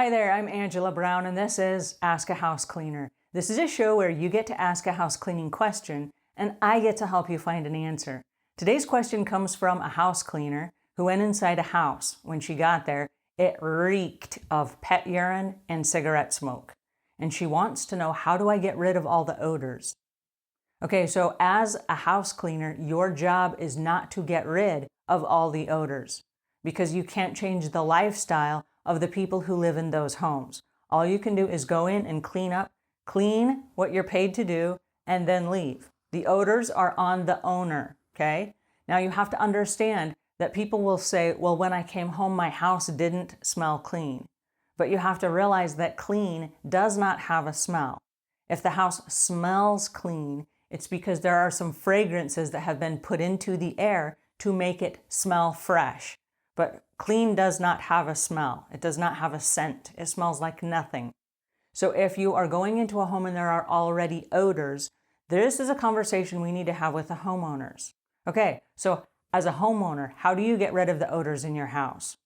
Hi there, I'm Angela Brown and this is Ask a House Cleaner. This is a show where you get to ask a house cleaning question and I get to help you find an answer. Today's question comes from a house cleaner who went inside a house. When she got there, it reeked of pet urine and cigarette smoke. And she wants to know, how do I get rid of all the odors? Okay, so as a house cleaner, your job is not to get rid of all the odors because you can't change the lifestyle of the people who live in those homes. All you can do is go in and clean what you're paid to do, and then leave. The odors are on the owner, okay? Now you have to understand that people will say, well, when I came home, my house didn't smell clean. But you have to realize that clean does not have a smell. If the house smells clean, it's because there are some fragrances that have been put into the air to make it smell fresh. But clean does not have a smell. It does not have a scent. It smells like nothing. So if you are going into a home and there are already odors, this is a conversation we need to have with the homeowners. Okay, so as a homeowner, how do you get rid of the odors in your house?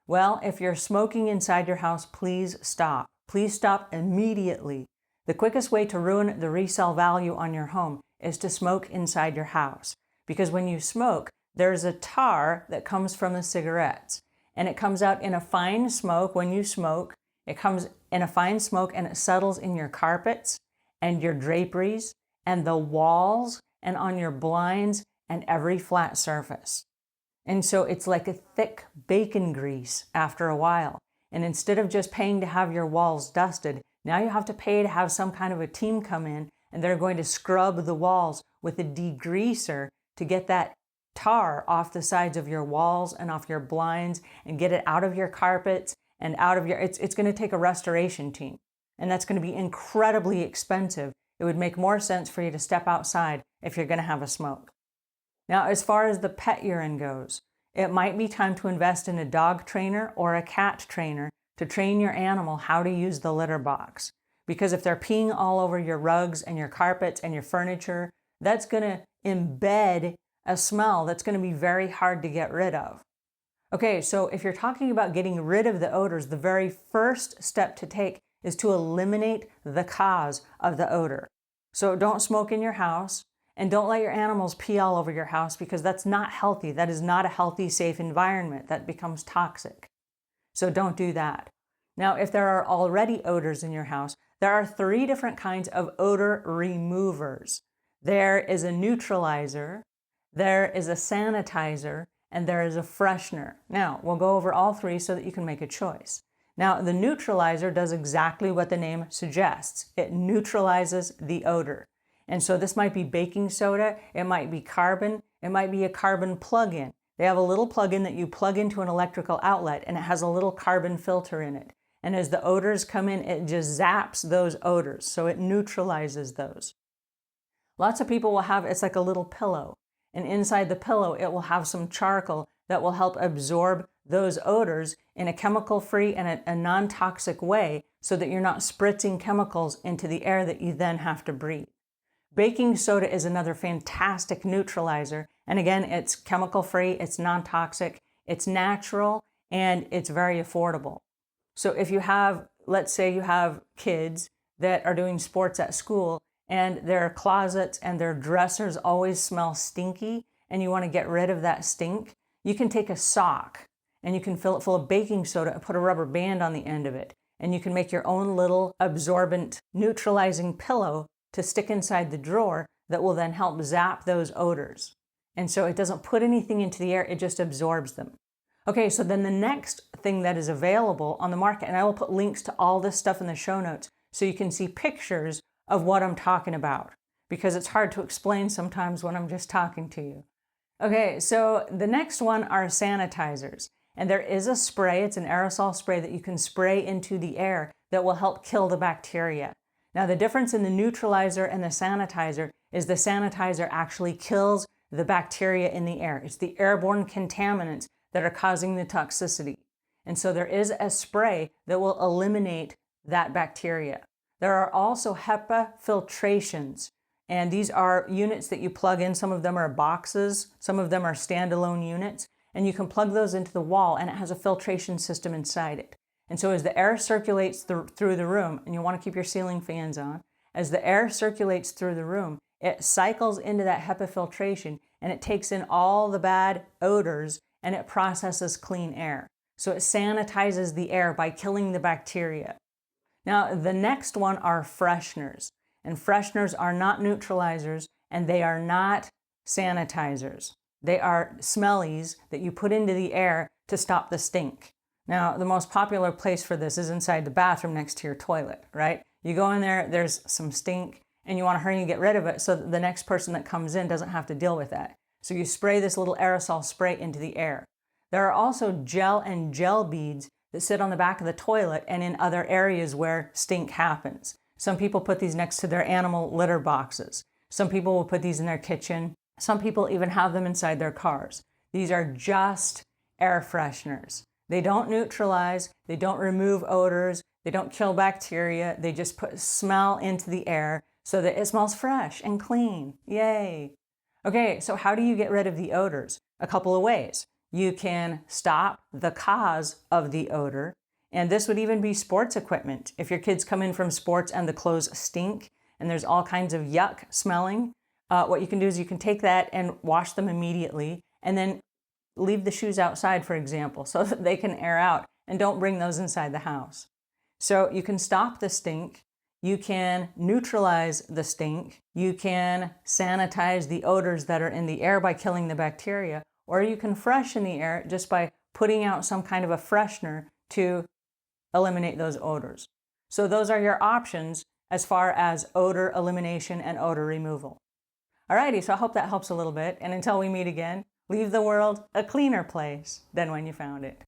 Well, if you're smoking inside your house, please stop. Please stop immediately. The quickest way to ruin the resale value on your home is to smoke inside your house. Because when you smoke, there's a tar that comes from the cigarettes. And it comes out in a fine smoke when you smoke. It comes in a fine smoke and it settles in your carpets and your draperies and the walls and on your blinds and every flat surface. And so it's like a thick bacon grease after a while. And instead of just paying to have your walls dusted, now you have to pay to have some kind of a team come in and they're going to scrub the walls with a degreaser to get that tar off the sides of your walls and off your blinds and get it out of your carpets and out of your, it's going to take a restoration team. And that's going to be incredibly expensive. It would make more sense for you to step outside if you're going to have a smoke. Now, as far as the pet urine goes, it might be time to invest in a dog trainer or a cat trainer to train your animal how to use the litter box. Because if they're peeing all over your rugs and your carpets and your furniture, that's going to embed a smell that's going to be very hard to get rid of. Okay, so if you're talking about getting rid of the odors, the very first step to take is to eliminate the cause of the odor. So don't smoke in your house and don't let your animals pee all over your house because that's not healthy. That is not a healthy, safe environment. That becomes toxic. So don't do that. Now, if there are already odors in your house, there are 3 different kinds of odor removers. There is a neutralizer, there is a sanitizer, and there is a freshener. Now, we'll go over all 3 so that you can make a choice. Now, the neutralizer does exactly what the name suggests. It neutralizes the odor. And so this might be baking soda, it might be carbon, it might be a carbon plug-in. They have a little plug-in that you plug into an electrical outlet and it has a little carbon filter in it. And as the odors come in, it just zaps those odors. So it neutralizes those. Lots of people will have, it's like a little pillow. And inside the pillow, it will have some charcoal that will help absorb those odors in a chemical-free and a non-toxic way so that you're not spritzing chemicals into the air that you then have to breathe. Baking soda is another fantastic neutralizer. And again, it's chemical-free, it's non-toxic, it's natural, and it's very affordable. So if you have, let's say you have kids that are doing sports at school and their closets and their dressers always smell stinky and you want to get rid of that stink, you can take a sock and you can fill it full of baking soda and put a rubber band on the end of it. And you can make your own little absorbent neutralizing pillow to stick inside the drawer that will then help zap those odors. And so it doesn't put anything into the air, it just absorbs them. Okay, so then the next thing that is available on the market, and I will put links to all this stuff in the show notes so you can see pictures of what I'm talking about, because it's hard to explain sometimes when I'm just talking to you. Okay, so the next one are sanitizers. And there is a spray, it's an aerosol spray that you can spray into the air that will help kill the bacteria. Now the difference in the neutralizer and the sanitizer is the sanitizer actually kills the bacteria in the air. It's the airborne contaminants that are causing the toxicity. And so there is a spray that will eliminate that bacteria. There are also HEPA filtrations, and these are units that you plug in. Some of them are boxes, some of them are standalone units, and you can plug those into the wall and it has a filtration system inside it. And so as the air circulates through the room, and you want to keep your ceiling fans on, as the air circulates through the room, it cycles into that HEPA filtration and it takes in all the bad odors and it processes clean air. So it sanitizes the air by killing the bacteria. Now, the next one are fresheners. And fresheners are not neutralizers and they are not sanitizers. They are smellies that you put into the air to stop the stink. Now, the most popular place for this is inside the bathroom next to your toilet, right? You go in there, there's some stink, and you want to hurry and get rid of it so that the next person that comes in doesn't have to deal with that. So you spray this little aerosol spray into the air. There are also gel and gel beads that sit on the back of the toilet and in other areas where stink happens. Some people put these next to their animal litter boxes. Some people will put these in their kitchen. Some people even have them inside their cars. These are just air fresheners. They don't neutralize, they don't remove odors, they don't kill bacteria, they just put smell into the air so that it smells fresh and clean. Yay! Okay, so how do you get rid of the odors? A couple of ways. You can stop the cause of the odor, and this would even be sports equipment. If your kids come in from sports and the clothes stink and there's all kinds of yuck smelling, what you can do is you can take that and wash them immediately and then leave the shoes outside, for example, so that they can air out, and don't bring those inside the house. So you can stop the stink, you can neutralize the stink, you can sanitize the odors that are in the air by killing the bacteria, or you can freshen the air just by putting out some kind of a freshener to eliminate those odors. So those are your options as far as odor elimination and odor removal. Alrighty, so I hope that helps a little bit, and until we meet again, leave the world a cleaner place than when you found it.